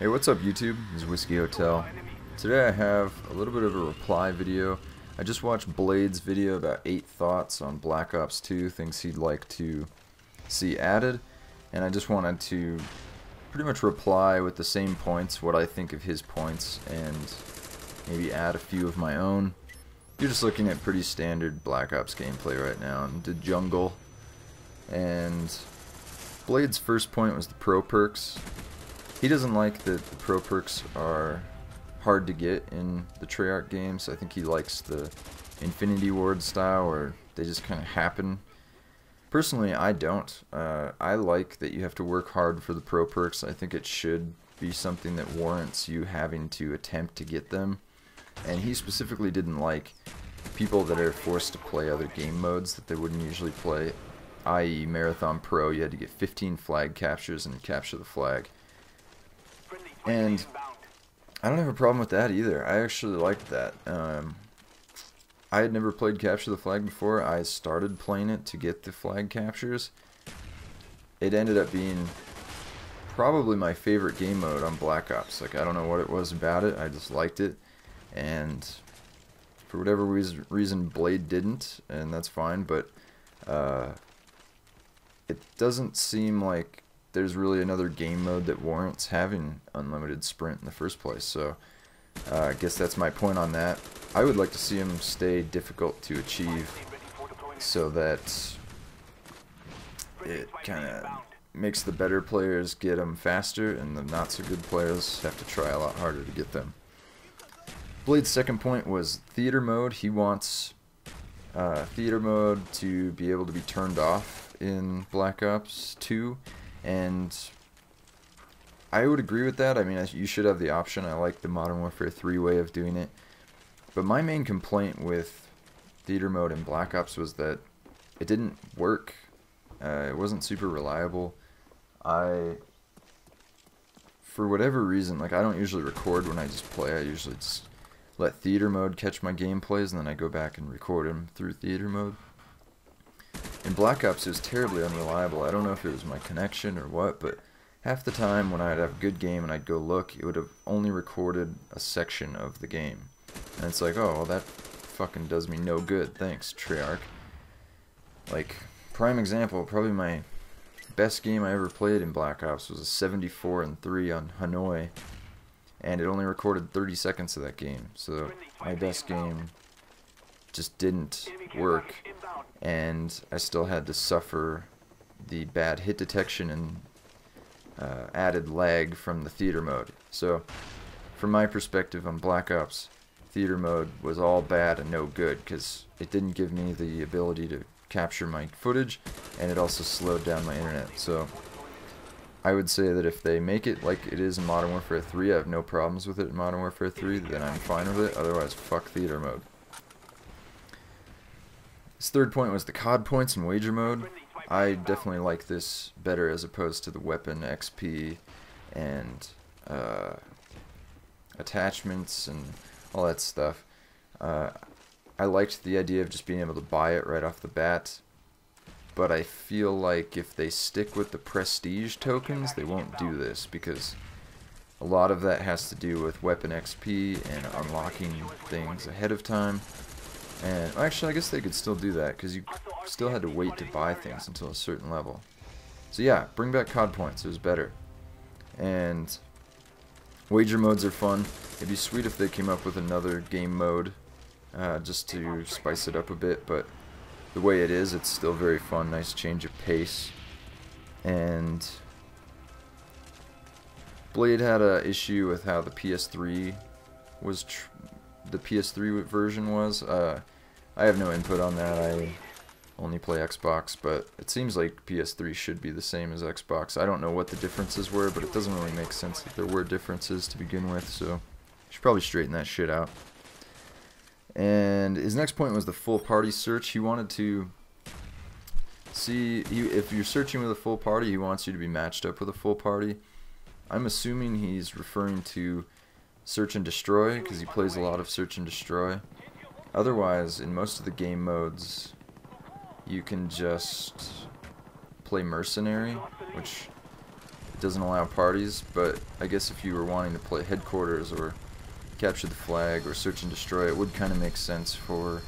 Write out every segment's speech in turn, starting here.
Hey, what's up YouTube? This is Whiskey Hotel. Today I have a little bit of a reply video. I just watched Blade's video about 8 thoughts on Black Ops 2, things he'd like to see added, and I just wanted to pretty much reply with the same points, what I think of his points, and maybe add a few of my own. You're just looking at pretty standard Black Ops gameplay right now in the jungle, and Blade's first point was the pro perks. He doesn't like that the pro perks are hard to get in the Treyarch games. I think he likes the Infinity Ward style where they just kind of happen. Personally, I don't. I like that you have to work hard for the pro perks. I think it should be something that warrants you having to attempt to get them. And he specifically didn't like people that are forced to play other game modes that they wouldn't usually play, i.e. Marathon Pro. You had to get 15 flag captures and capture the flag. And I don't have a problem with that either. I actually liked that. I had never played Capture the Flag before. I started playing it to get the flag captures. It ended up being probably my favorite game mode on Black Ops. Like, I don't know what it was about it. I just liked it. And for whatever reason, Blade didn't, and that's fine. But it doesn't seem like there's really another game mode that warrants having unlimited sprint in the first place. So I guess that's my point on that. I would like to see him stay difficult to achieve so that it kind of makes the better players get them faster and the not so good players have to try a lot harder to get them. Blade's second point was theater mode. He wants theater mode to be able to be turned off in Black Ops 2. And I would agree with that. I mean, you should have the option. I like the Modern Warfare 3 way of doing it. But my main complaint with theater mode in Black Ops was that it didn't work. It wasn't super reliable. For whatever reason, like, I don't usually record when I just play. I usually just let theater mode catch my gameplays, and then I go back and record them through theater mode. In Black Ops, it was terribly unreliable. I don't know if it was my connection or what, but half the time when I'd have a good game and I'd go look, it would have only recorded a section of the game. And it's like, oh, well, that fucking does me no good. Thanks, Treyarch. Like, prime example, probably my best game I ever played in Black Ops was a 74-3 on Hanoi, and it only recorded 30 seconds of that game. So my best game just didn't work, and I still had to suffer the bad hit detection and added lag from the theater mode. So from my perspective on Black Ops, theater mode was all bad and no good because it didn't give me the ability to capture my footage, and it also slowed down my internet. So I would say that if they make it like it is in Modern Warfare 3, I have no problems with it in Modern Warfare 3, then I'm fine with it. Otherwise, fuck theater mode. His third point was the COD points in wager mode. I definitely like this better as opposed to the weapon XP and attachments and all that stuff. I liked the idea of just being able to buy it right off the bat, but I feel like if they stick with the prestige tokens, they won't do this because a lot of that has to do with weapon XP and unlocking things ahead of time. And actually, I guess they could still do that because you still had to wait to buy things until a certain level. So yeah, bring back COD points. It was better. And wager modes are fun. It'd be sweet if they came up with another game mode just to spice it up a bit. But the way it is, it's still very fun. Nice change of pace. And Blade had an issue with how the PS3 was. The PS3 version was. I have no input on that. I only play Xbox, but it seems like PS3 should be the same as Xbox. I don't know what the differences were, but it doesn't really make sense that there were differences to begin with, so should probably straighten that shit out. And his next point was the full party search. He wanted to see if you're searching with a full party, he wants you to be matched up with a full party. I'm assuming he's referring to Search and Destroy, because he plays a lot of Search and Destroy. Otherwise, in most of the game modes, you can just play Mercenary, which doesn't allow parties, but I guess if you were wanting to play headquarters or capture the flag or search and destroy, it would kind of make sense for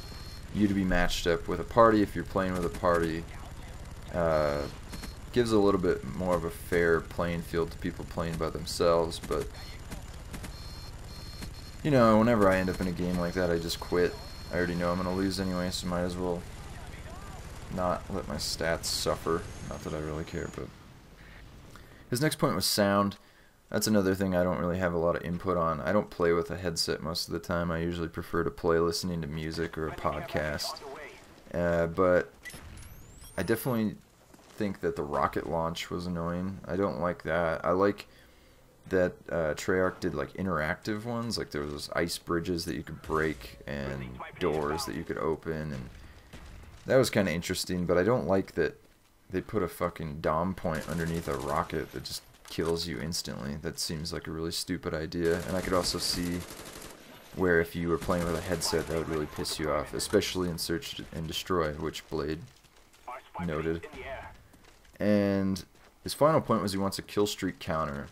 you to be matched up with a party. If you're playing with a party, gives a little bit more of a fair playing field to people playing by themselves. But you know, whenever I end up in a game like that, I just quit. I already know I'm gonna lose anyway, so might as well not let my stats suffer. Not that I really care. But his next point was sound. That's another thing I don't really have a lot of input on. I don't play with a headset most of the time. I usually prefer to play listening to music or a podcast. But I definitely think that the rocket launch was annoying. I don't like that. I like that Treyarch did like interactive ones. Like there was those ice bridges that you could break and doors that you could open, and that was kind of interesting. But I don't like that they put a fucking dom point underneath a rocket that just kills you instantly. That seems like a really stupid idea. And I could also see where if you were playing with a headset, that would really piss you off, especially in Search and Destroy, which Blade noted. And his final point was he wants a kill streak counter,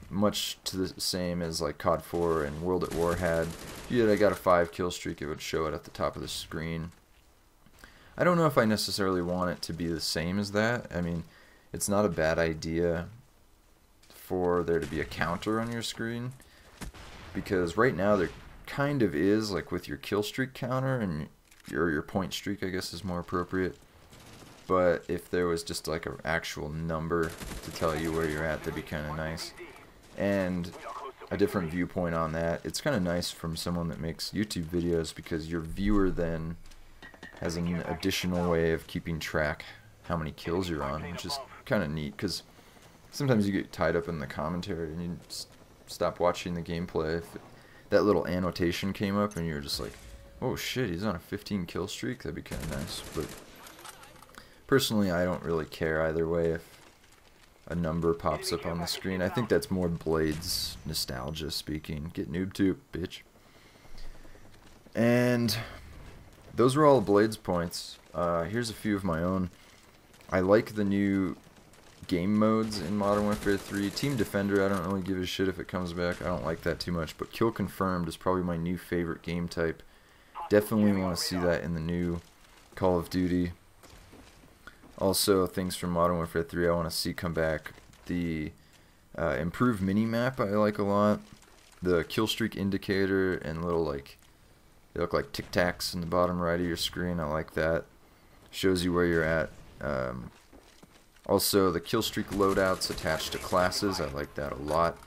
much to the same as like COD 4 and World at War had. If you got a 5 kill streak, it would show it at the top of the screen. I don't know if I necessarily want it to be the same as that. I mean, it's not a bad idea for there to be a counter on your screen, because right now there kind of is, like with your kill streak counter and your point streak, I guess is more appropriate. But if there was just like an actual number to tell you where you're at, that'd be kind of nice. And a different viewpoint on that, it's kind of nice from someone that makes YouTube videos, because your viewer then has an additional way of keeping track how many kills you're on, which is kind of neat, because sometimes you get tied up in the commentary and you stop watching the gameplay. If that little annotation came up and you're just like, oh shit, he's on a 15 kill streak, that'd be kind of nice. But personally, I don't really care either way if a number pops up on the screen. I think that's more Blade's nostalgia speaking. Get noob tube, bitch. And those were all Blade's points. Here's a few of my own. I like the new game modes in Modern Warfare 3. Team Defender, I don't really give a shit if it comes back. I don't like that too much. But Kill Confirmed is probably my new favorite game type. Definitely want to see that in the new Call of Duty. Also, things from Modern Warfare 3 I want to see come back. The improved mini-map I like a lot. The kill streak indicator and little, like, they look like Tic Tacs in the bottom right of your screen. I like that. Shows you where you're at. Also, the kill streak loadouts attached to classes, I like that a lot.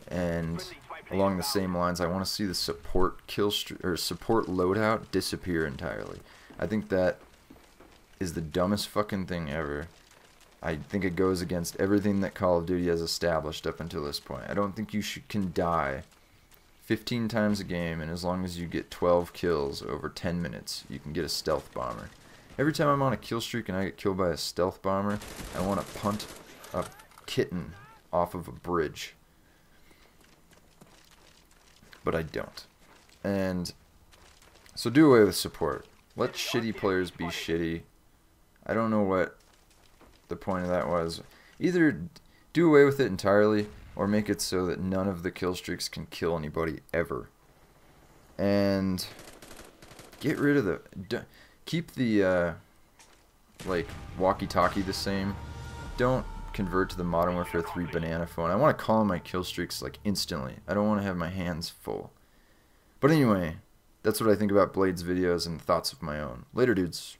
And along the same lines, I want to see the support support loadout disappear entirely. I think that is the dumbest fucking thing ever. I think it goes against everything that Call of Duty has established up until this point. I don't think you can die 15 times a game, and as long as you get 12 kills over 10 minutes, you can get a stealth bomber. Every time I'm on a kill streak and I get killed by a stealth bomber, I want to punt a kitten off of a bridge. But I don't. And so do away with support. Let shitty players be shitty. I don't know what the point of that was. Either do away with it entirely, or make it so that none of the kill streaks can kill anybody ever. And get rid of the... Keep the, like, walkie-talkie the same. Don't convert to the Modern Warfare 3 banana phone. I want to call my kill streaks, like, instantly. I don't want to have my hands full. But anyway, that's what I think about Blade's videos and thoughts of my own. Later, dudes.